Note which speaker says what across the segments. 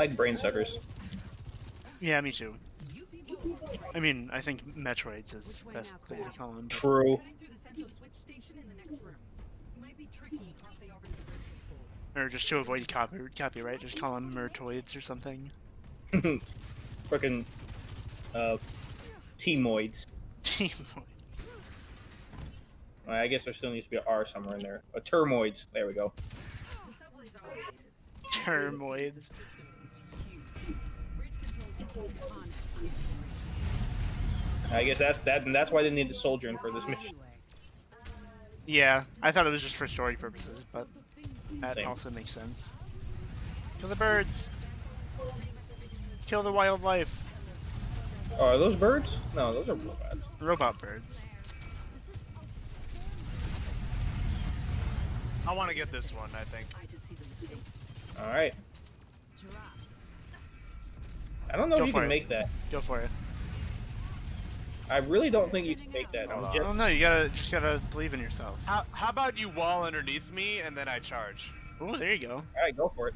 Speaker 1: I like brain suckers.
Speaker 2: Yeah, me too. I mean, I think Metroids is the best thing to call them. But...
Speaker 1: True.
Speaker 2: Or just to avoid copyright, just call them Mertoids or something.
Speaker 1: Frickin' Teamoids.
Speaker 2: Teamoids.
Speaker 1: I guess there still needs to be an R somewhere in there. Termoids. There we go.
Speaker 2: Termoids.
Speaker 1: I guess that's why they need the soldier in for this mission.
Speaker 2: Yeah, I thought it was just for story purposes, but that
Speaker 1: Same.
Speaker 2: also makes sense. Kill the birds. Kill the wildlife.
Speaker 1: Oh, are those birds? No, those are robots.
Speaker 2: Robot birds.
Speaker 3: I want to get this one, I think.
Speaker 1: Alright. I don't know
Speaker 2: Go
Speaker 1: if you
Speaker 2: for
Speaker 1: can
Speaker 2: it.
Speaker 1: make that.
Speaker 2: Go for it.
Speaker 1: I really don't think you can make that.
Speaker 3: Hold
Speaker 1: I'm
Speaker 3: on.
Speaker 1: just-
Speaker 2: Oh no, you just gotta believe in yourself.
Speaker 3: How about you wall underneath me and then I charge?
Speaker 2: Oh, there you go.
Speaker 1: Alright, go for it.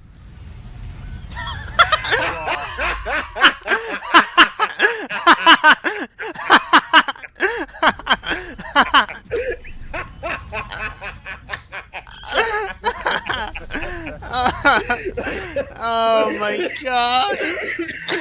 Speaker 2: Oh my god.